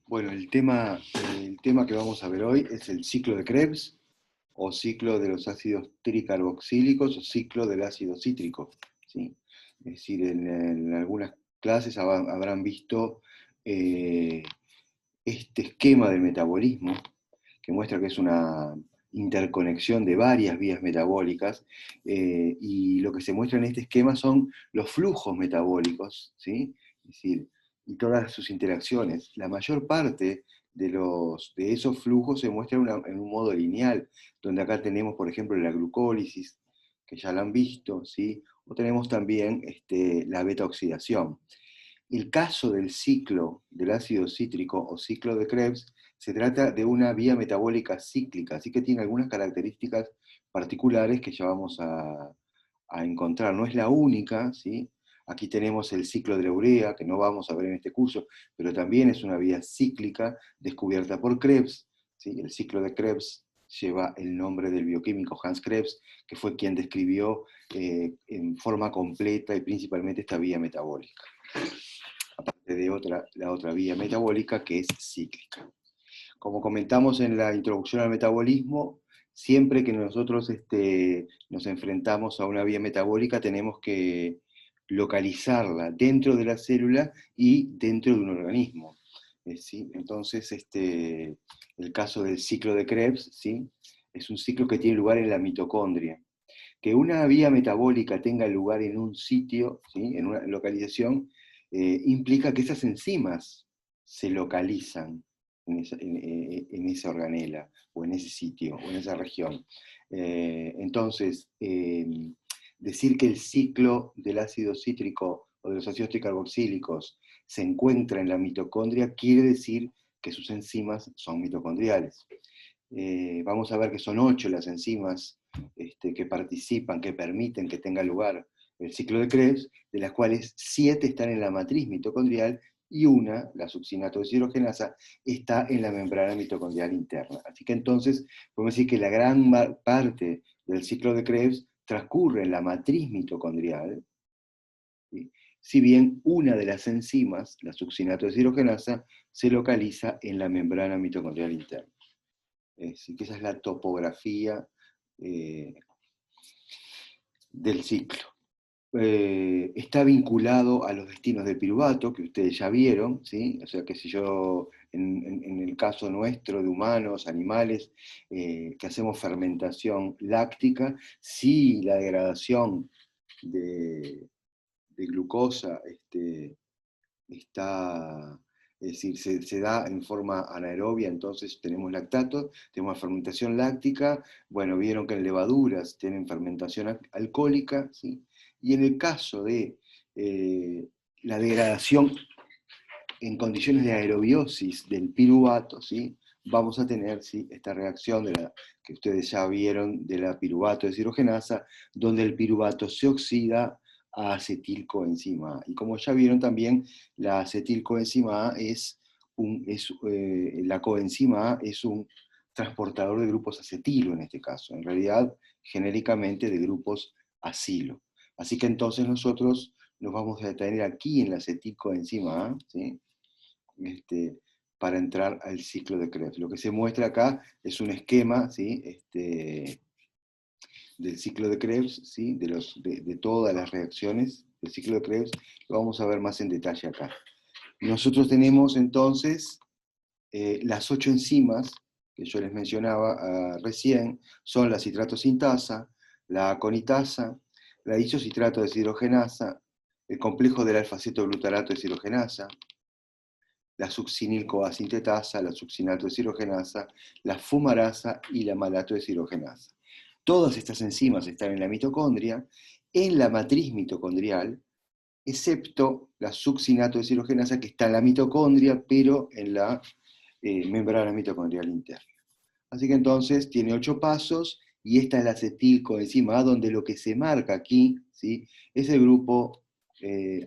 Bueno, el tema que vamos a ver hoy es el ciclo de Krebs, o ciclo de los ácidos tricarboxílicos, o ciclo del ácido cítrico, ¿sí? Es decir, en algunas clases habrán visto eh, este esquema del metabolismo, que muestra que es una interconexión de varias vías metabólicas, y lo que se muestra en este esquema son los flujos metabólicos, ¿sí? Es decir, y todas sus interacciones. La mayor parte de esos flujos se muestra en un modo lineal, donde acá tenemos, por ejemplo, la glucólisis, que ya la han visto, ¿sí? O tenemos también la beta-oxidación. El caso del ciclo del ácido cítrico o ciclo de Krebs se trata de una vía metabólica cíclica, así que tiene algunas características particulares que ya vamos a encontrar. No es la única, ¿sí? Aquí tenemos el ciclo de la urea, que no vamos a ver en este curso, pero también es una vía cíclica descubierta por Krebs, ¿sí? El ciclo de Krebs lleva el nombre del bioquímico Hans Krebs, que fue quien describió en forma completa y principalmente esta vía metabólica, aparte de la otra vía metabólica que es cíclica. Como comentamos en la introducción al metabolismo, siempre que nosotros nos enfrentamos a una vía metabólica tenemos que localizarla dentro de la célula y dentro de un organismo. ¿Sí? Entonces, el caso del ciclo de Krebs, ¿sí? Es un ciclo que tiene lugar en la mitocondria. Que una vía metabólica tenga lugar en un sitio, ¿sí? En una localización, implica que esas enzimas se localizan en esa organela, o en ese sitio, o en esa región. Entonces, decir que el ciclo del ácido cítrico o de los ácidos tricarboxílicos se encuentra en la mitocondria quiere decir que sus enzimas son mitocondriales. Vamos a ver que son 8 las enzimas que participan, que permiten que tenga lugar el ciclo de Krebs, de las cuales 7 están en la matriz mitocondrial y una, la succinato deshidrogenasa, está en la membrana mitocondrial interna. Así que entonces podemos decir que la gran parte del ciclo de Krebs transcurre en la matriz mitocondrial, ¿sí? Si bien una de las enzimas, la succinato deshidrogenasa, se localiza en la membrana mitocondrial interna. Así que esa es la topografía eh, del ciclo. Está vinculado a los destinos del piruvato, que ustedes ya vieron, ¿sí? O sea que si yo, en el caso nuestro de humanos, animales, que hacemos fermentación láctica, si la degradación de glucosa está, es decir, se da en forma anaerobia, entonces tenemos lactato, tenemos fermentación láctica, bueno, vieron que en levaduras tienen fermentación alcohólica, ¿sí? Y en el caso de la degradación en condiciones de aerobiosis del piruvato, ¿sí? Vamos a tener, ¿sí?, esta reacción que ustedes ya vieron de la piruvato deshidrogenasa, donde el piruvato se oxida a acetilcoenzima A. Y como ya vieron también, la acetilcoenzima A la coenzima A es un transportador de grupos acetilo en este caso, en realidad genéricamente de grupos acilo. Así que entonces nosotros nos vamos a detener aquí en la acetilcoenzima A, ¿sí? Para entrar al ciclo de Krebs. Lo que se muestra acá es un esquema, ¿sí? Del ciclo de Krebs, ¿sí? De todas las reacciones del ciclo de Krebs. Lo vamos a ver más en detalle acá. Nosotros tenemos entonces las 8 enzimas que yo les mencionaba recién, son la citrato sintasa, la aconitasa, la isocitrato deshidrogenasa, el complejo del alfa-cetoglutarato deshidrogenasa, la succinil-CoA sintetasa, la succinato deshidrogenasa, la fumarasa y la malato deshidrogenasa. Todas estas enzimas están en la mitocondria, en la matriz mitocondrial, excepto la succinato deshidrogenasa que está en la mitocondria, pero en la membrana mitocondrial interna. Así que entonces tiene 8 pasos y esta es la acetilcoenzima A, donde lo que se marca aquí, ¿sí?, es el grupo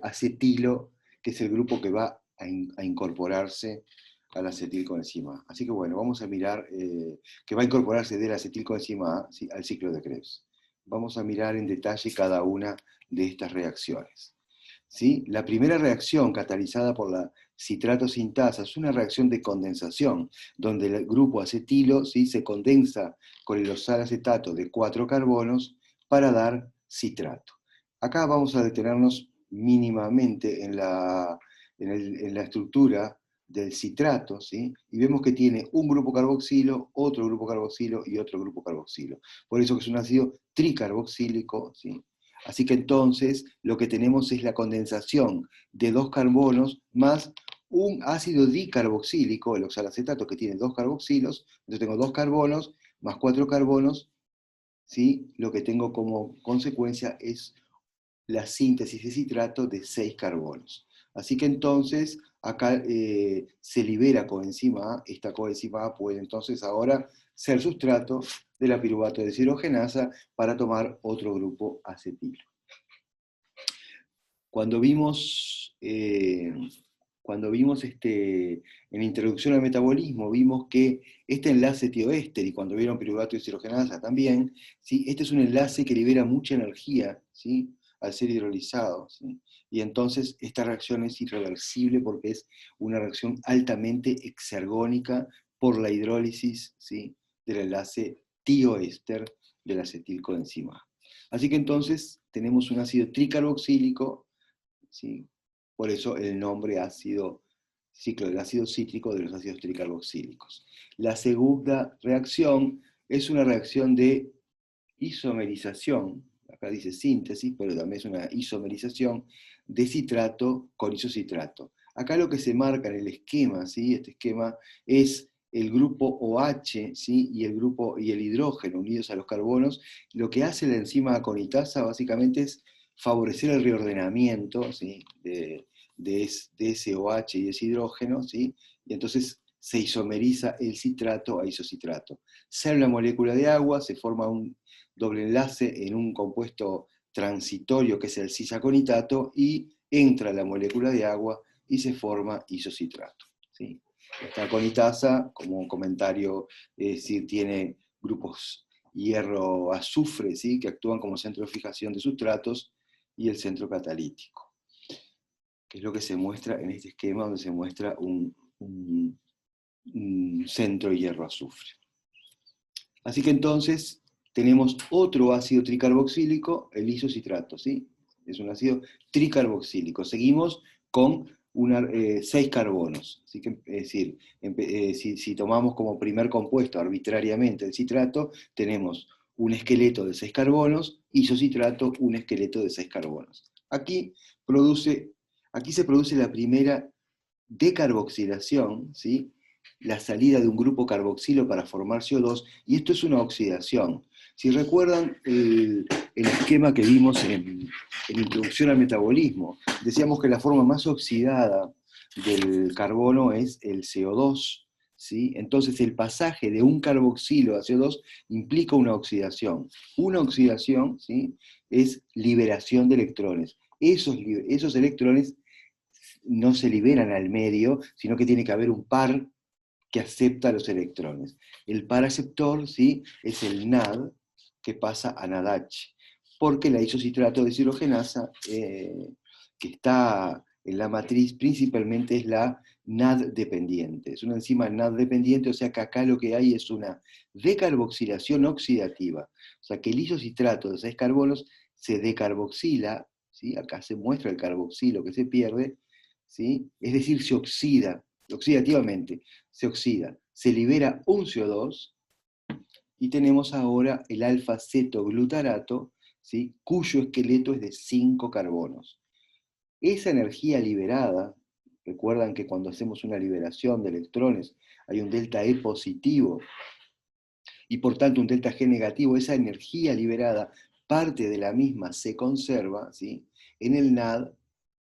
acetilo, que es el grupo que va a incorporarse a la acetilcoenzima A. Así que bueno, vamos a mirar que va a incorporarse de la acetilcoenzima A, ¿sí?, al ciclo de Krebs. Vamos a mirar en detalle cada una de estas reacciones, ¿sí? La primera reacción catalizada por la citrato sintasa, es una reacción de condensación, donde el grupo acetilo, ¿sí?, se condensa con el oxalacetato de 4 carbonos para dar citrato. Acá vamos a detenernos mínimamente en la estructura del citrato, ¿sí? Y vemos que tiene un grupo carboxilo, otro grupo carboxilo y otro grupo carboxilo. Por eso que es un ácido tricarboxílico, ¿sí? Así que entonces lo que tenemos es la condensación de 2 carbonos más un ácido dicarboxílico, el oxalacetato, que tiene 2 carboxilos. Entonces tengo 2 carbonos más 4 carbonos, ¿sí? Lo que tengo como consecuencia es la síntesis de citrato de 6 carbonos. Así que entonces acá se libera coenzima A, esta coenzima A puede entonces ahora ser sustrato de la piruvato de deshidrogenasa para tomar otro grupo acetilo. Cuando vimos en Introducción al Metabolismo, vimos que este enlace tioéster, y cuando vieron piruvato de deshidrogenasa también, ¿sí?, este es un enlace que libera mucha energía, ¿sí?, al ser hidrolizado, ¿sí? Y entonces esta reacción es irreversible porque es una reacción altamente exergónica por la hidrólisis, ¿sí?, del enlace tioéster del acetilcoenzima A. Así que entonces tenemos un ácido tricarboxílico, ¿sí? Por eso el nombre ácido, ciclo del ácido cítrico de los ácidos tricarboxílicos. La segunda reacción es una reacción de isomerización, acá dice síntesis, pero también es una isomerización de citrato con isocitrato. Acá lo que se marca en el esquema, ¿sí?, este esquema es el grupo OH, ¿sí?, y el hidrógeno unidos a los carbonos. Lo que hace la enzima aconitasa básicamente es favorecer el reordenamiento, ¿sí?, de ese OH y ese hidrógeno, ¿sí?, y entonces se isomeriza el citrato a isocitrato. Sale una molécula de agua, se forma un doble enlace en un compuesto transitorio que es el cisaconitato y entra la molécula de agua y se forma isocitrato, ¿sí? Esta aconitasa, como un comentario, sí, tiene grupos hierro-azufre, ¿sí?, que actúan como centro de fijación de sustratos, y el centro catalítico, que es lo que se muestra en este esquema, donde se muestra un centro hierro-azufre. Así que entonces tenemos otro ácido tricarboxílico, el isocitrato, ¿sí? Es un ácido tricarboxílico. Seguimos con 6 carbonos. Así que, es decir, si tomamos como primer compuesto arbitrariamente el citrato, tenemos un esqueleto de 6 carbonos, isocitrato, un esqueleto de 6 carbonos. Aquí se produce la primera decarboxilación, ¿sí?, la salida de un grupo carboxilo para formar CO2, y esto es una oxidación. Si recuerdan el esquema que vimos en Introducción al Metabolismo, decíamos que la forma más oxidada del carbono es el CO2, ¿sí? Entonces el pasaje de un carboxilo a CO2 implica una oxidación. Una oxidación, ¿sí?, es liberación de electrones. Esos electrones no se liberan al medio, sino que tiene que haber un par que acepta los electrones. El par aceptor, ¿sí?, es el NAD que pasa a NADH, porque la isocitrato de deshidrogenasa, que está en la matriz, principalmente es la NAD dependiente. Es una enzima NAD dependiente, o sea que acá lo que hay es una decarboxilación oxidativa. O sea que el isocitrato de 6 carbonos se decarboxila, ¿sí?, acá se muestra el carboxilo que se pierde, ¿sí?, es decir, se oxida, oxidativamente, se oxida, se libera un CO2, y tenemos ahora el alfa-cetoglutarato, ¿sí?, cuyo esqueleto es de 5 carbonos. Esa energía liberada, recuerdan que cuando hacemos una liberación de electrones hay un delta E positivo y por tanto un delta G negativo, esa energía liberada, parte de la misma se conserva, ¿sí?, en el NAD,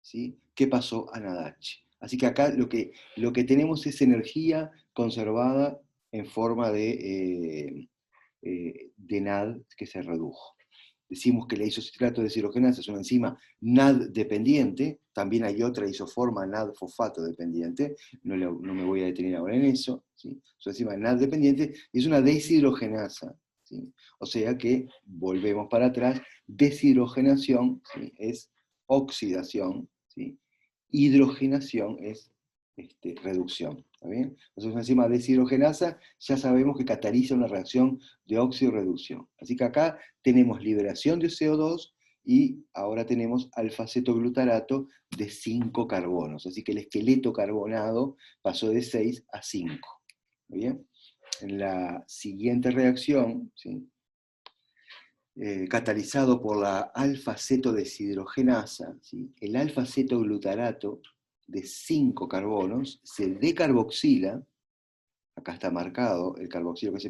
¿sí?, que pasó a NADH. Así que acá lo que tenemos es energía conservada en forma de NAD que se redujo. Decimos que la isocitrato de deshidrogenasa es una enzima NAD dependiente, también hay otra isoforma NAD fosfato dependiente, no me voy a detener ahora en eso, ¿sí? Es una enzima NAD dependiente y es una deshidrogenasa, ¿sí? O sea que, volvemos para atrás, deshidrogenación, ¿sí?, es oxidación, ¿sí?, hidrogenación es reducción. ¿Está bien? Entonces una enzima deshidrogenasa ya sabemos que cataliza una reacción de óxido-reducción. Así que acá tenemos liberación de CO2 y ahora tenemos alfa-cetoglutarato de 5 carbonos. Así que el esqueleto carbonado pasó de 6 a 5. ¿Bien? En la siguiente reacción, ¿sí? Catalizado por la alfa-cetodeshidrogenasa, ¿sí? El alfa-cetoglutarato de 5 carbonos se decarboxila, acá está marcado el carboxilo que se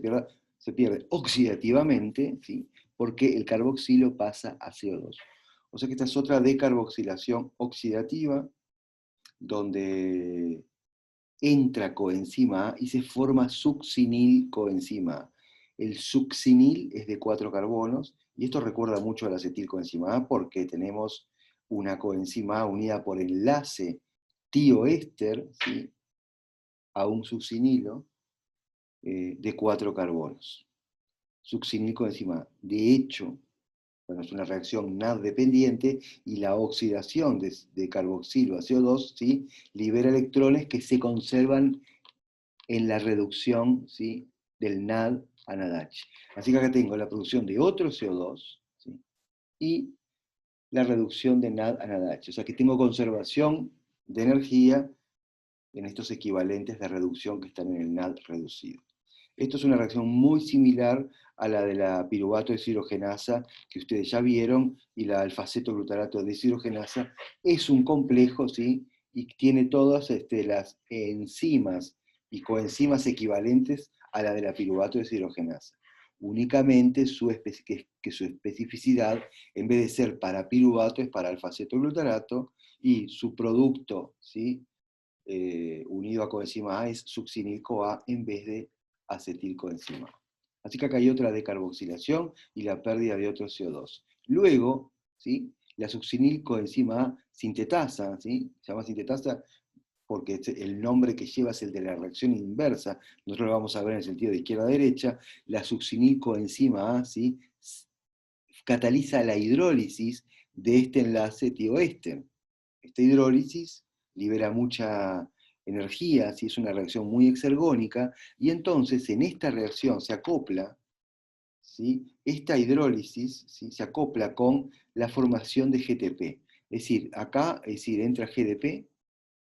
pierde oxidativamente, ¿sí? Porque el carboxilo pasa a CO2. O sea que esta es otra decarboxilación oxidativa, donde entra coenzima A y se forma succinil coenzima A. El succinil es de 4 carbonos, y esto recuerda mucho a la acetilcoenzima A porque tenemos una coenzima A unida por enlace tioéster, ¿sí? A un succinilo de 4 carbonos. Succinil coenzima A. De hecho, bueno, es una reacción NAD dependiente y la oxidación de carboxilo a CO2, ¿sí? Libera electrones que se conservan en la reducción, ¿sí? Del NAD a NADH. Así que acá tengo la producción de otro CO2, ¿sí? Y la reducción de NAD a NADH. O sea que tengo conservación de energía en estos equivalentes de reducción que están en el NAD reducido. Esto es una reacción muy similar a la de la piruvato deshidrogenasa que ustedes ya vieron, y la alfa-cetoglutarato deshidrogenasa es un complejo, ¿sí? Y tiene todas las enzimas y coenzimas equivalentes a la de la piruvato deshidrogenasa. Únicamente que su especificidad, en vez de ser para piruvato, es para alfa-cetoglutarato, y su producto, ¿sí? Unido a coenzima A es succinil-CoA en vez de acetilcoenzima A. Así que acá hay otra decarboxilación y la pérdida de otro CO2. Luego, ¿sí? La succinil-coenzima A sintetasa, ¿sí? Se llama sintetasa porque el nombre que lleva es el de la reacción inversa. Nosotros lo vamos a ver en el sentido de izquierda a derecha. La succinil-coenzima A, ¿sí? Cataliza la hidrólisis de este enlace tioéster. Esta hidrólisis libera mucha energía, ¿sí? Es una reacción muy exergónica, y entonces en esta reacción se acopla, ¿sí? Esta hidrólisis, ¿sí? Se acopla con la formación de GTP. Es decir, acá entra GDP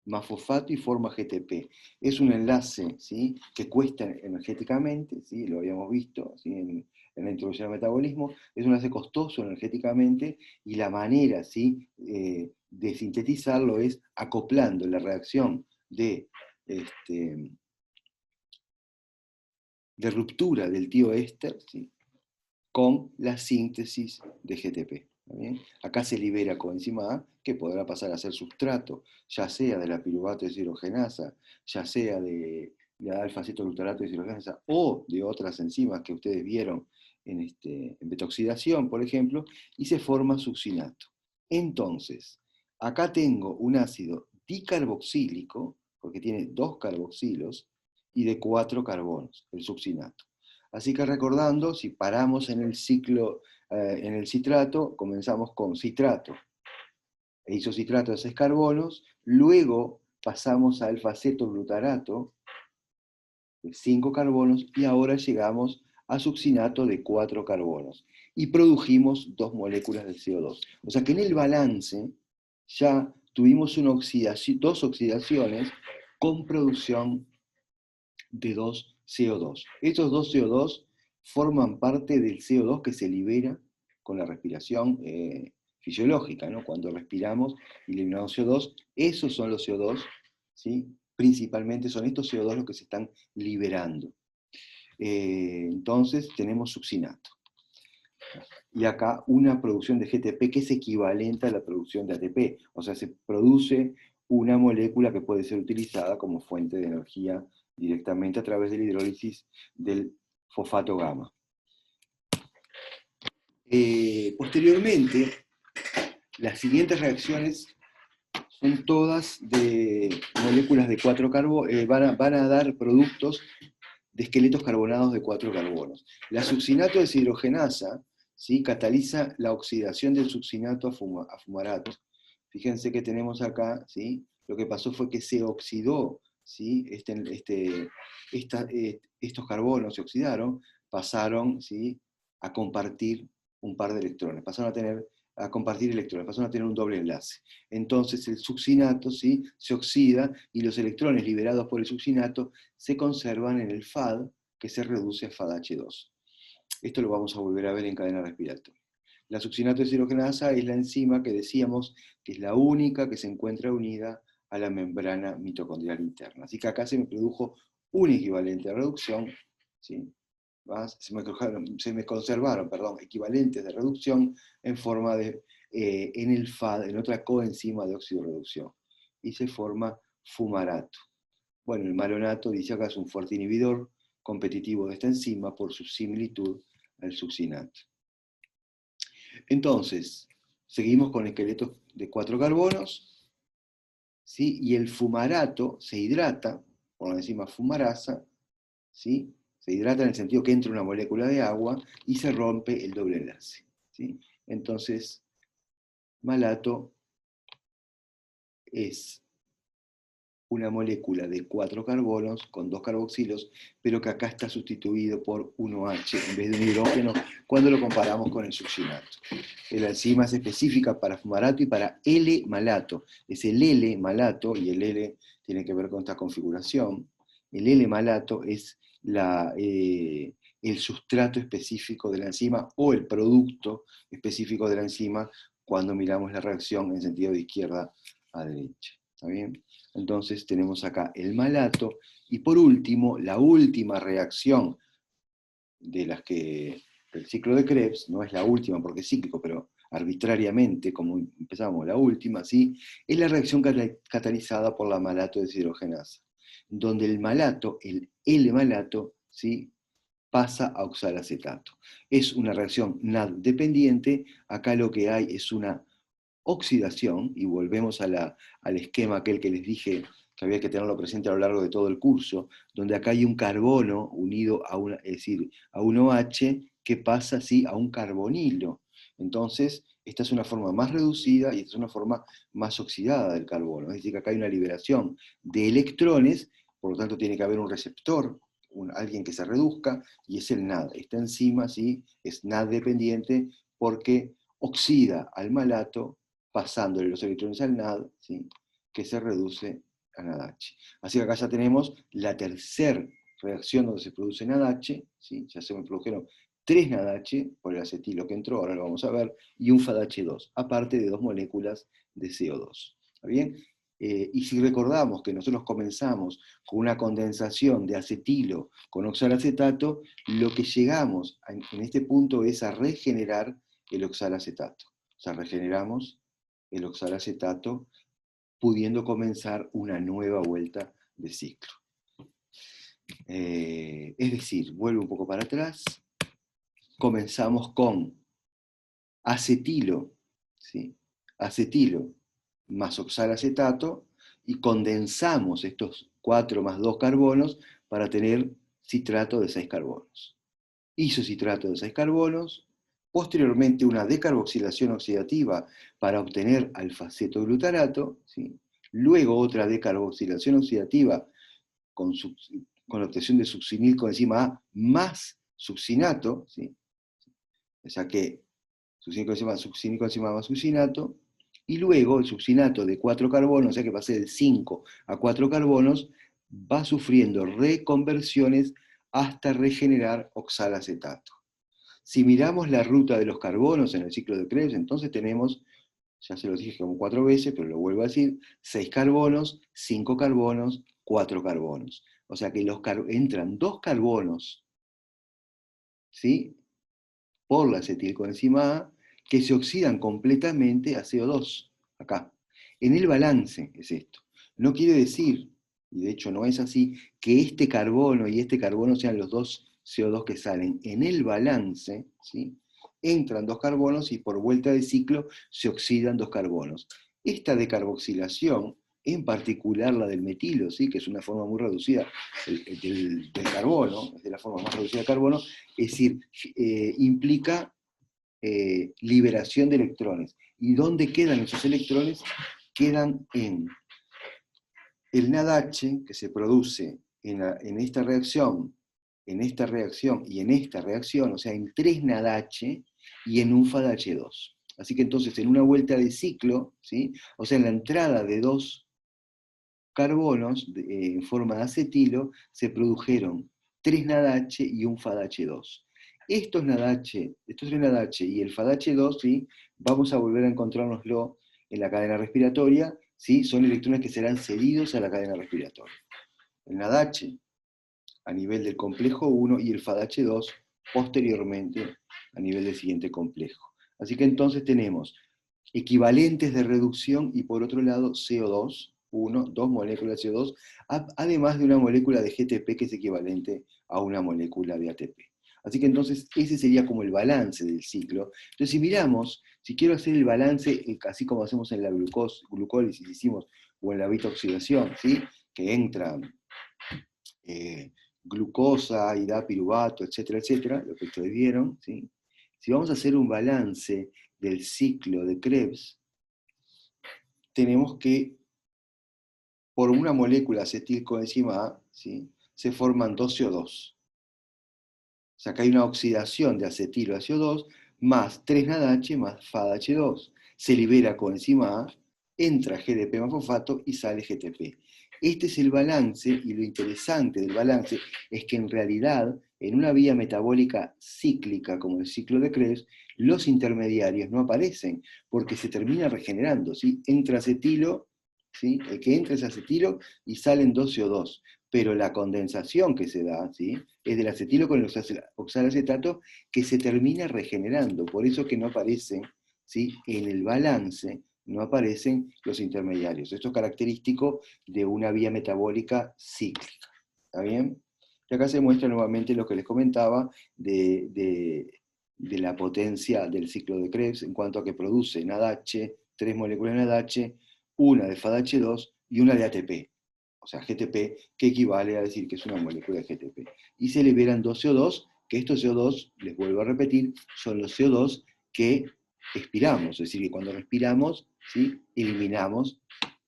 más fosfato y forma GTP. Es un enlace, ¿sí? Que cuesta energéticamente, ¿sí? Lo habíamos visto, ¿sí? En la introducción al metabolismo. Es un enlace costoso energéticamente, y la manera, ¿sí? De sintetizarlo es acoplando la reacción de ruptura del tioéster, ¿sí? Con la síntesis de GTP. ¿Bien? Acá se libera coenzima A, que podrá pasar a ser sustrato, ya sea de la piruvato deshidrogenasa, ya sea de la alfa-cetoglutarato deshidrogenasa, o de otras enzimas que ustedes vieron en betoxidación, por ejemplo, y se forma succinato. Entonces, acá tengo un ácido dicarboxílico, porque tiene 2 carboxilos, y de 4 carbonos, el succinato. Así que recordando, si paramos en el ciclo, en el citrato, comenzamos con citrato e isocitrato de 6 carbonos, luego pasamos a alfa-cetoglutarato de 5 carbonos, y ahora llegamos a succinato de 4 carbonos. Y produjimos 2 moléculas de CO2. O sea que en el balance ya tuvimos dos oxidaciones con producción de 2 CO2. Estos 2 CO2 forman parte del CO2 que se libera con la respiración fisiológica, ¿no? Cuando respiramos y eliminamos CO2, esos son los CO2, ¿sí? Principalmente son estos CO2 los que se están liberando. Entonces tenemos succinato. Y acá una producción de GTP que es equivalente a la producción de ATP. O sea, se produce una molécula que puede ser utilizada como fuente de energía directamente a través de la hidrólisis del fosfato gamma. Posteriormente, las siguientes reacciones son todas de moléculas de 4 carbonos, van a dar productos de esqueletos carbonados de 4 carbonos. La succinato deshidrogenasa, ¿sí? Cataliza la oxidación del succinato a fumarato. Fíjense que tenemos acá, ¿sí? lo que pasó fue que se oxidó, ¿sí? Estos carbonos se oxidaron, pasaron, ¿sí?, a compartir un par de electrones, a compartir electrones, pasaron a tener un doble enlace. Entonces el succinato, ¿sí?, se oxida y los electrones liberados por el succinato se conservan en el FAD, que se reduce a FADH2. Esto lo vamos a volver a ver en cadena respiratoria. La succinato deshidrogenasa es la enzima que decíamos que es la única que se encuentra unida a la membrana mitocondrial interna. Así que acá se me produjo un equivalente de reducción, ¿sí? Se me conservaron, equivalentes de reducción en forma de, en el FAD, en otra coenzima de oxidorreducción. Y se forma fumarato. Bueno, el malonato dice acá es un fuerte inhibidor competitivo de esta enzima por su similitud al succinato. Entonces, seguimos con esqueletos de 4 carbonos, ¿sí? Y el fumarato se hidrata por la enzima fumarasa, ¿sí? Se hidrata en el sentido que entra una molécula de agua y se rompe el doble enlace, ¿sí? Entonces, malato es una molécula de 4 carbonos con 2 carboxilos, pero que acá está sustituido por 1H en vez de un hidrógeno cuando lo comparamos con el succinato. La enzima es específica para fumarato y para L-malato. Es el L-malato, y el L tiene que ver con esta configuración. El L-malato es el sustrato específico de la enzima o el producto específico de la enzima cuando miramos la reacción en sentido de izquierda a derecha. ¿Está bien? Entonces tenemos acá el malato, y por último, la última reacción del ciclo de Krebs, no es la última porque es cíclico, pero arbitrariamente, como empezamos, la última, ¿sí?, es la reacción catalizada por la malato deshidrogenasa, donde el malato, el L-malato, ¿sí?, pasa a oxalacetato. Es una reacción NAD dependiente, acá lo que hay es una oxidación, y volvemos al esquema aquel que les dije que había que tenerlo presente a lo largo de todo el curso, donde acá hay un carbono unido a es decir, a un OH que pasa así a un carbonilo. Entonces, esta es una forma más reducida y esta es una forma más oxidada del carbono. Es decir, que acá hay una liberación de electrones, por lo tanto tiene que haber un receptor, alguien que se reduzca, y es el NAD. Esta enzima, ¿sí?, es NAD dependiente porque oxida al malato pasándole los electrones al NAD, ¿sí?, que se reduce a NADH. Así que acá ya tenemos la tercera reacción donde se produce NADH, ¿sí?, ya se me produjeron 3 NADH por el acetilo que entró, ahora lo vamos a ver, y un FADH2, aparte de 2 moléculas de CO2. ¿Está bien? Y si recordamos que nosotros comenzamos con una condensación de acetilo con oxalacetato, lo que llegamos en este punto es a regenerar el oxalacetato. O sea, regeneramos el oxalacetato pudiendo comenzar una nueva vuelta de ciclo. Es decir, vuelvo un poco para atrás, comenzamos con acetilo, ¿sí?, acetilo más oxalacetato, y condensamos estos 4 más 2 carbonos para tener citrato de 6 carbonos. Isocitrato de 6 carbonos, posteriormente una decarboxilación oxidativa para obtener alfa-cetoglutarato, ¿sí?, luego otra decarboxilación oxidativa con la obtención de succinil coenzima A más succinato, ¿sí?, o sea que succinico coenzima A más succinato, y luego el succinato de 4 carbonos, o sea que pasé de 5 a 4 carbonos, va sufriendo reconversiones hasta regenerar oxalacetato. Si miramos la ruta de los carbonos en el ciclo de Krebs, entonces tenemos, ya se los dije como 4 veces, pero lo vuelvo a decir, 6 carbonos, 5 carbonos, 4 carbonos. O sea que entran 2 carbonos, ¿sí?, por la acetilcoenzima A, que se oxidan completamente a CO2, acá. En el balance es esto. No quiere decir, y de hecho no es así, que este carbono y este carbono sean los 2 CO2 que salen. En el balance, ¿sí?, entran 2 carbonos y por vuelta de ciclo se oxidan 2 carbonos. Esta decarboxilación, en particular la del metilo, ¿sí?, que es una forma muy reducida del carbono, es de la forma más reducida del carbono, es decir, implica liberación de electrones. ¿Y dónde quedan esos electrones? Quedan en el NADH que se produce en esta reacción, en esta reacción y en esta reacción, o sea, en 3 NADH y en un FADH2. Así que entonces en una vuelta de ciclo, ¿sí? O sea, en la entrada de 2 carbonos en forma de acetilo, se produjeron 3 NADH y un FADH2. Estos NADH, estos 3 NADH y el FADH2, ¿sí? Vamos a volver a encontrárnoslo en la cadena respiratoria, ¿sí? Son electrones que serán cedidos a la cadena respiratoria. El NADH a nivel del complejo 1 y el FADH2 posteriormente a nivel del siguiente complejo. Así que entonces tenemos equivalentes de reducción y por otro lado CO2, 2 moléculas de CO2, además de una molécula de GTP que es equivalente a una molécula de ATP. Así que entonces ese sería como el balance del ciclo. Entonces si miramos, si quiero hacer el balance, así como hacemos en la glucólisis, hicimos, o en la beta oxidación, ¿sí? Que entra glucosa y da piruvato, etcétera, etcétera, lo que ustedes vieron, ¿sí? Si vamos a hacer un balance del ciclo de Krebs, tenemos que, por una molécula acetilcoenzima A, ¿sí? Se forman 2 CO2. O sea, que hay una oxidación de acetilo a CO2 más 3 NADH más FADH2. Se libera coenzima A, entra GDP más fosfato y sale GTP. Este es el balance, y lo interesante del balance es que en realidad, en una vía metabólica cíclica como el ciclo de Krebs, los intermediarios no aparecen, porque se termina regenerando, ¿sí? Entra acetilo, ¿sí? El que entra es acetilo y salen 2 CO2, pero la condensación que se da, ¿sí? Es del acetilo con el oxalacetato que se termina regenerando, por eso que no aparecen, ¿sí? En el balance no aparecen los intermediarios. Esto es característico de una vía metabólica cíclica. ¿Está bien? Y acá se muestra nuevamente lo que les comentaba de la potencia del ciclo de Krebs en cuanto a que produce NADH, 3 moléculas de NADH, una de FADH2 y una de ATP. O sea, GTP, que equivale a decir que es una molécula de GTP. Y se liberan 2 CO2, que estos CO2, les vuelvo a repetir, son los CO2 que expiramos, es decir, que cuando respiramos, ¿sí? Eliminamos,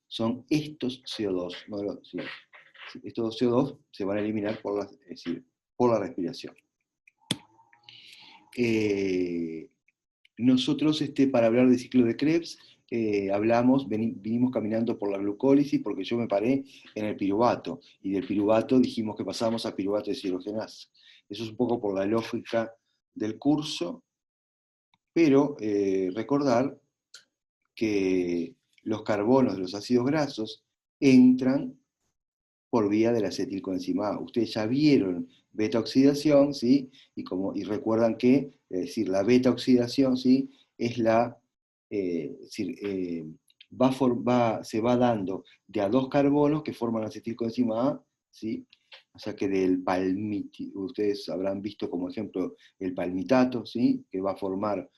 son estos CO2, ¿no? ¿Sí? Estos CO2 se van a eliminar por es decir, por la respiración. Nosotros, para hablar del ciclo de Krebs, vinimos caminando por la glucólisis porque yo me paré en el piruvato, y del piruvato dijimos que pasamos a piruvato deshidrogenasa. Eso es un poco por la lógica del curso, pero recordar que los carbonos de los ácidos grasos entran por vía de la acetilcoenzima A. Ustedes ya vieron beta oxidación, ¿sí? Y recuerdan que, es decir, la beta oxidación, ¿sí? Es es decir, se va dando de a 2 carbonos que forman acetilcoenzima A, ¿sí? O sea que ustedes habrán visto como ejemplo el palmitato, ¿sí? Que va a formar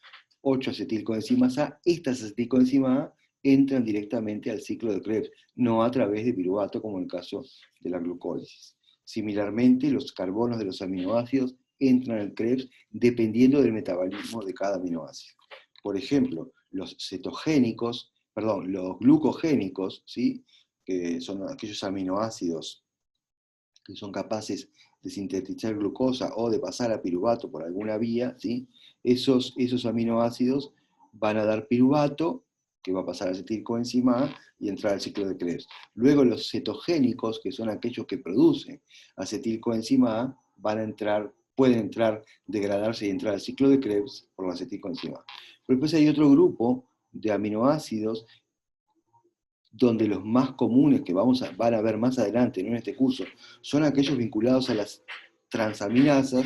8 acetilcoenzimas A. Estas acetilcoenzimas A entran directamente al ciclo de Krebs, no a través de piruvato como en el caso de la glucólisis. Similarmente, los carbonos de los aminoácidos entran al Krebs dependiendo del metabolismo de cada aminoácido. Por ejemplo, los glucogénicos, ¿sí? Que son aquellos aminoácidos que son capaces de sintetizar glucosa o de pasar a piruvato por alguna vía, ¿sí? Esos aminoácidos van a dar piruvato, que va a pasar a acetilcoenzima A y entrar al ciclo de Krebs. Luego los cetogénicos, que son aquellos que producen acetilcoenzima A, pueden entrar, degradarse y entrar al ciclo de Krebs por la acetilcoenzima A. Pero después hay otro grupo de aminoácidos donde los más comunes que van a ver más adelante, no en este curso, son aquellos vinculados a las transaminasas,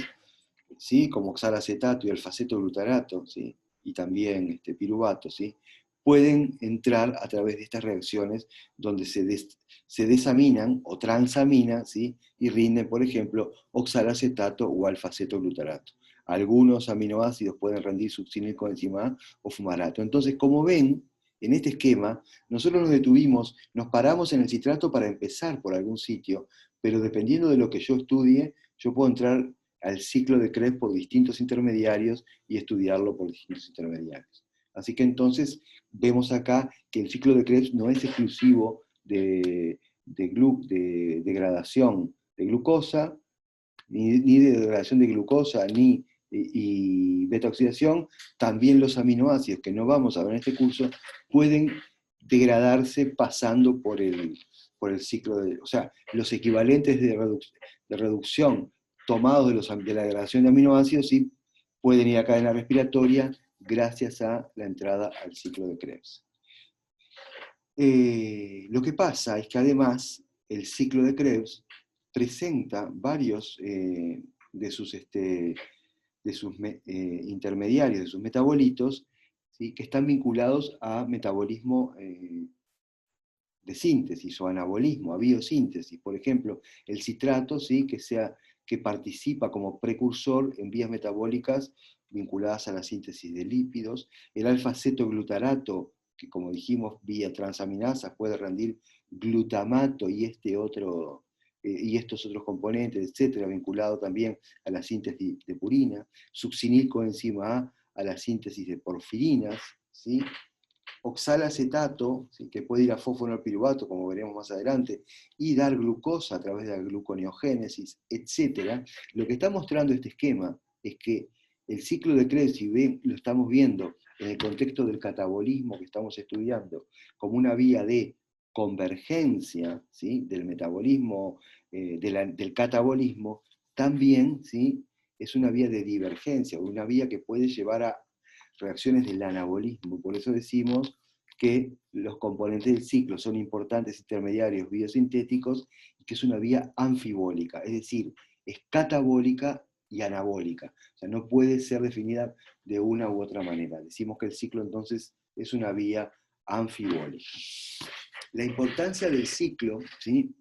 ¿sí? Como oxalacetato y alfaceto-glutarato, ¿sí? Y también piruvato, ¿sí? Pueden entrar a través de estas reacciones donde se desaminan o transaminan, ¿sí? Y rinden, por ejemplo, oxalacetato o alfaceto-glutarato. Algunos aminoácidos pueden rendir succinilcoenzima A o fumarato. Entonces, como ven, en este esquema, nosotros nos detuvimos, nos paramos en el citrato para empezar por algún sitio, pero dependiendo de lo que yo estudie, yo puedo entrar al ciclo de Krebs por distintos intermediarios y estudiarlo por distintos intermediarios. Así que entonces vemos acá que el ciclo de Krebs no es exclusivo de degradación de glucosa, ni de degradación de glucosa, ni y beta-oxidación, también los aminoácidos, que no vamos a ver en este curso, pueden degradarse pasando por el ciclo de... O sea, los equivalentes de reducción tomados de la degradación de aminoácidos sí pueden ir a cadena respiratoria gracias a la entrada al ciclo de Krebs. Lo que pasa es que además el ciclo de Krebs presenta varios de sus intermediarios, de sus metabolitos, ¿sí? Que están vinculados a metabolismo de síntesis o anabolismo, a biosíntesis. Por ejemplo, el citrato, ¿sí? que participa como precursor en vías metabólicas vinculadas a la síntesis de lípidos. El alfa-cetoglutarato, que como dijimos, vía transaminasa puede rendir glutamato y y estos otros componentes, etcétera, vinculado también a la síntesis de purina, succinilcoenzima A la síntesis de porfirinas, ¿sí? Oxalacetato, ¿sí? Que puede ir a fosfonolpiruvato, como veremos más adelante, y dar glucosa a través de la gluconeogénesis, etcétera. Lo que está mostrando este esquema es que el ciclo de Krebs, si lo estamos viendo en el contexto del catabolismo que estamos estudiando, como una vía de convergencia, ¿sí? Del metabolismo, del catabolismo, también, ¿sí? Es una vía de divergencia, una vía que puede llevar a reacciones del anabolismo. Por eso decimos que los componentes del ciclo son importantes intermediarios biosintéticos y que es una vía anfibólica, es decir, es catabólica y anabólica. O sea, no puede ser definida de una u otra manera. Decimos que el ciclo entonces es una vía anfibólica. La importancia del ciclo, ¿sí?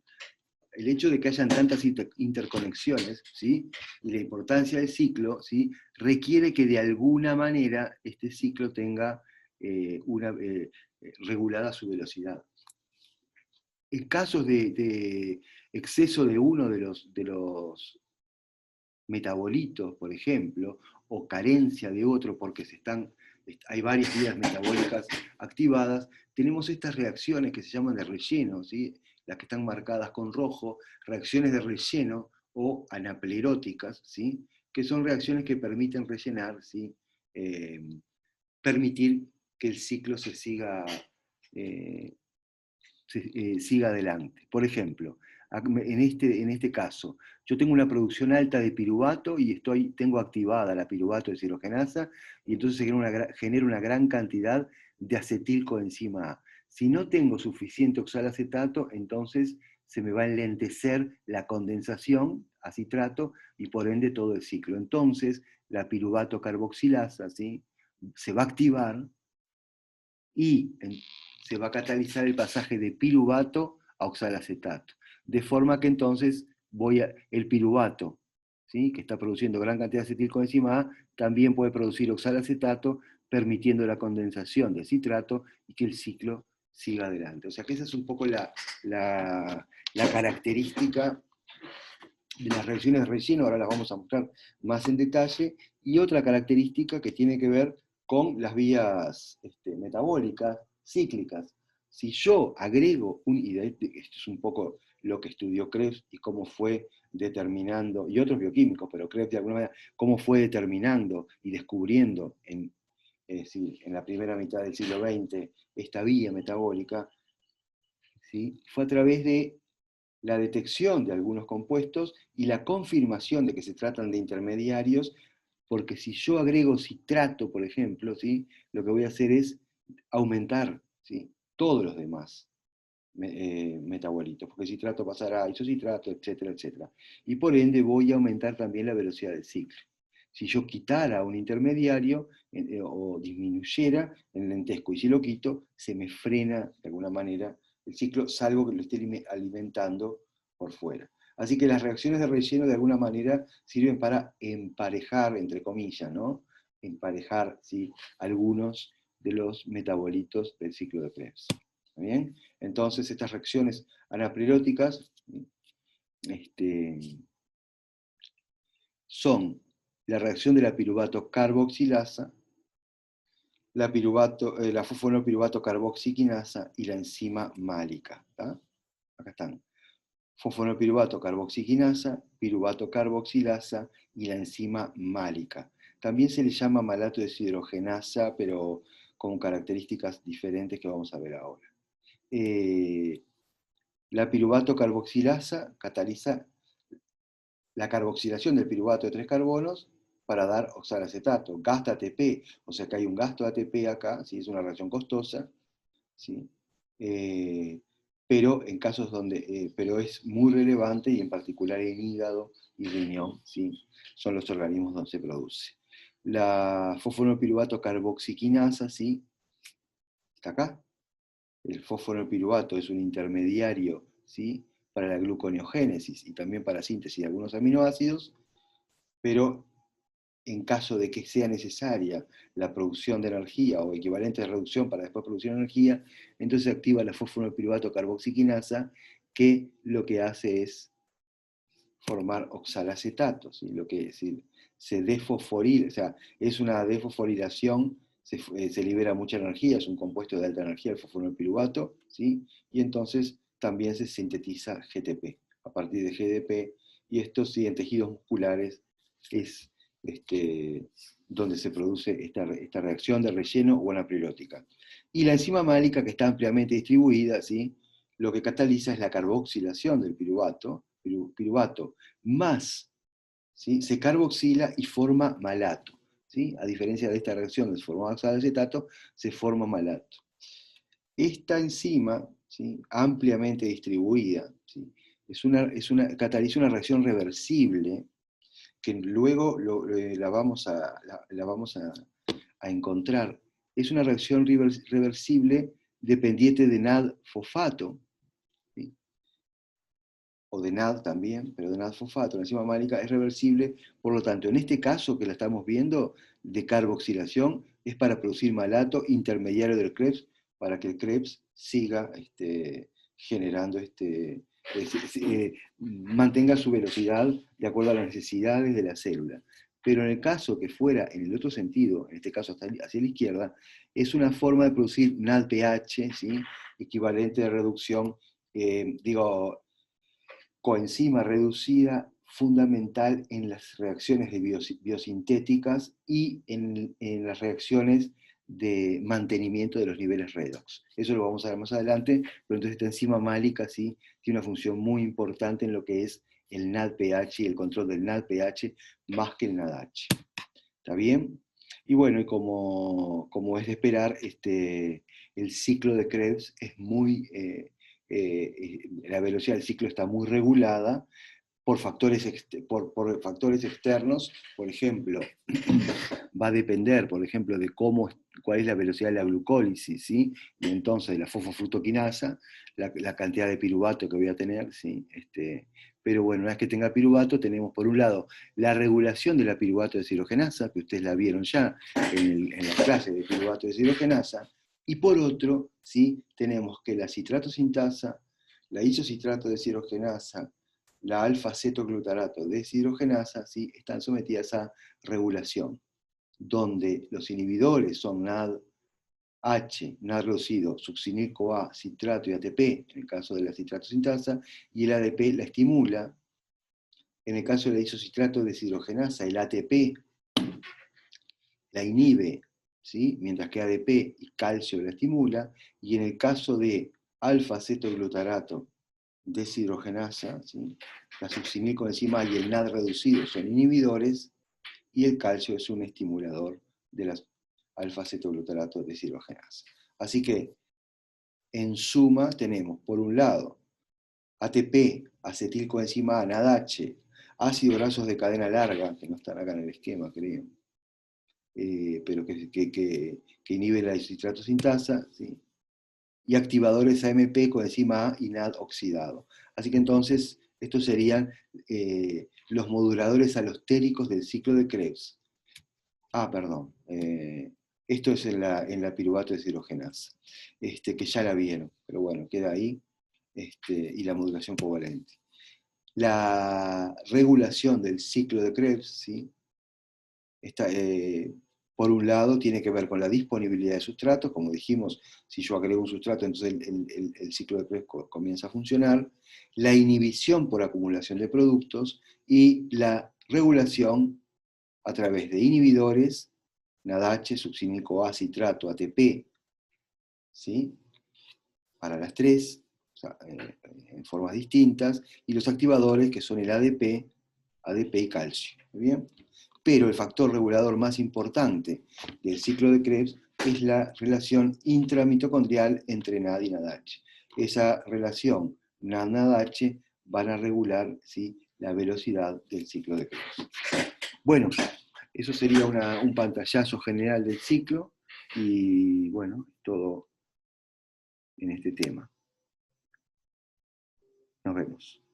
El hecho de que hayan tantas interconexiones, ¿sí? Y la importancia del ciclo, ¿sí? Requiere que de alguna manera este ciclo tenga regulada su velocidad. En casos de exceso de uno de los metabolitos, por ejemplo, o carencia de otro porque hay varias vías metabólicas activadas, tenemos estas reacciones que se llaman de relleno, ¿sí? Las que están marcadas con rojo, reacciones de relleno o anapleróticas, ¿sí? Que son reacciones que permiten rellenar, ¿sí? Permitir que el ciclo siga adelante. Por ejemplo, en este caso, yo tengo una producción alta de piruvato y tengo activada la piruvato deshidrogenasa y entonces genera una gran cantidad de acetilcoenzima A. Si no tengo suficiente oxalacetato, entonces se me va a enlentecer la condensación a citrato y por ende todo el ciclo. Entonces, la piruvato carboxilasa, ¿sí? Se va a activar y se va a catalizar el pasaje de piruvato a oxalacetato. De forma que entonces el piruvato, ¿sí? Que está produciendo gran cantidad de acetilcoenzima A, también puede producir oxalacetato, permitiendo la condensación de citrato y que el ciclo siga adelante. O sea que esa es un poco la característica de las reacciones de relleno, ahora las vamos a mostrar más en detalle, y otra característica que tiene que ver con las vías metabólicas cíclicas. Si yo agrego y esto es un poco lo que estudió Krebs y cómo fue determinando, y otros bioquímicos, pero Krebs de alguna manera, cómo fue determinando y descubriendo en la primera mitad del siglo XX esta vía metabólica, ¿sí? Fue a través de la detección de algunos compuestos y la confirmación de que se tratan de intermediarios, porque si yo agrego citrato, por ejemplo, ¿sí? Lo que voy a hacer es aumentar, ¿sí? Todos los demás metabolitos, porque citrato pasará a isocitrato, etcétera, etcétera. Y por ende voy a aumentar también la velocidad del ciclo. Si yo quitara un intermediario o disminuyera el lentesco, y si lo quito, se me frena de alguna manera el ciclo, salvo que lo esté alimentando por fuera. Así que las reacciones de relleno de alguna manera sirven para emparejar, entre comillas, ¿no? Emparejar, ¿sí? Algunos de los metabolitos del ciclo de Krebs. ¿Está bien? Entonces estas reacciones anapleróticas son la reacción de la piruvato carboxilasa, la fosfonolpiruvato carboxiquinasa y la enzima málica. ¿Tá? acá están, fosfonilpiruvato carboxiquinasa, piruvato carboxilasa y la enzima málica. También se le llama malato deshidrogenasa, pero con características diferentes que vamos a ver ahora. La piruvato carboxilasa cataliza la carboxilación del piruvato de 3 carbonos para dar oxalacetato. Gasta ATP, o sea que hay un gasto de ATP acá, ¿sí? Es una reacción costosa, ¿sí? Pero en casos donde, pero es muy relevante y en particular en hígado y riñón, ¿sí? Son los organismos donde se produce. La fosfonilpiruvato carboxiquinasa, ¿sí? Está acá. El fosfonilpiruvato es un intermediario, ¿sí? Para la gluconeogénesis y también para la síntesis de algunos aminoácidos, pero en caso de que sea necesaria la producción de energía o equivalente de reducción para después producir energía, entonces se activa la fosfonilpiruvato carboxiquinasa, que lo que hace es formar oxalacetato, ¿sí? Lo que es decir, se desfosforila, o sea, es una desfosforilación, se libera mucha energía, es un compuesto de alta energía el fosfonilpiruvato, ¿sí? Y entonces también se sintetiza GTP a partir de GDP, y esto sí en tejidos musculares es donde se produce esta reacción de relleno o anapriolótica. Y la enzima málica, que está ampliamente distribuida, ¿sí? Lo que cataliza es la carboxilación del piruvato más, ¿sí? Se carboxila y forma malato, ¿sí? A diferencia de esta reacción de formar oxalacetato, se forma malato. Esta enzima, ¿sí? Ampliamente distribuida, ¿sí? Cataliza una reacción reversible que luego la vamos a encontrar. Es una reacción reversible dependiente de NAD-fosfato, ¿sí? O de NAD también, pero de NAD-fosfato, la enzima málica es reversible, por lo tanto, en este caso que la estamos viendo, de carboxilación, es para producir malato intermediario del Krebs, para que el Krebs siga generando, mantenga su velocidad de acuerdo a las necesidades de la célula. Pero en el caso que fuera en el otro sentido, en este caso hacia la izquierda, es una forma de producir NADPH, ¿sí? Equivalente de reducción, coenzima reducida fundamental en las reacciones biosintéticas y en las reacciones de mantenimiento de los niveles redox. Eso lo vamos a ver más adelante, pero entonces esta enzima málica sí tiene una función muy importante en lo que es el NADPH y el control del NADPH más que el NADH. ¿Está bien? Y bueno, y como es de esperar, el ciclo de Krebs es muy, la velocidad del ciclo está muy regulada por factores externos, por ejemplo, va a depender, por ejemplo, de cuál es la velocidad de la glucólisis, ¿sí? Y entonces la fosfofructoquinasa, la cantidad de piruvato que voy a tener, ¿sí? Pero bueno, una vez que tenga piruvato, tenemos por un lado la regulación de la piruvato deshidrogenasa, que ustedes la vieron ya en la clase de piruvato deshidrogenasa, y por otro, ¿sí? Tenemos que la citrato sintasa, la isocitrato deshidrogenasa, la alfa-cetoglutarato deshidrogenasa, ¿sí? Están sometidas a regulación, donde los inhibidores son NADH, NAD reducido, succinil-CoA, citrato y ATP, en el caso de la citrato sintasa, y el ADP la estimula. En el caso de la isocitrato deshidrogenasa, el ATP la inhibe, ¿sí? Mientras que ADP y calcio la estimula, y en el caso de alfa-cetoglutarato deshidrogenasa, ¿sí? La succinilcoenzima y el NAD reducido son inhibidores, y el calcio es un estimulador de las alfa-cetoglutarato deshidrogenasa. Así que, en suma, tenemos, por un lado, ATP, acetilcoenzima A, NADH, ácidos grasos de cadena larga, que no están acá en el esquema, creo, pero que inhiben la citrato sintasa, ¿sí? Y activadores AMP, coenzima A y NAD oxidado. Así que entonces, estos serían los moduladores alostéricos del ciclo de Krebs. Perdón. Esto es en la piruvato deshidrogenasa, que ya la vieron, pero bueno, queda ahí, y la modulación covalente. La regulación del ciclo de Krebs, ¿sí? Por un lado, tiene que ver con la disponibilidad de sustratos, como dijimos, si yo agrego un sustrato, entonces el ciclo de Krebs comienza a funcionar, la inhibición por acumulación de productos y la regulación a través de inhibidores, NADH, succínico A, citrato, ATP, ¿sí? Para las tres, o sea, en formas distintas, y los activadores que son el ADP y calcio. ¿Muy bien? Pero el factor regulador más importante del ciclo de Krebs es la relación intramitocondrial entre NAD y NADH. Esa relación NAD-NADH van a regular, ¿sí?, la velocidad del ciclo de Krebs. Bueno, eso sería un pantallazo general del ciclo y bueno, todo en este tema. Nos vemos.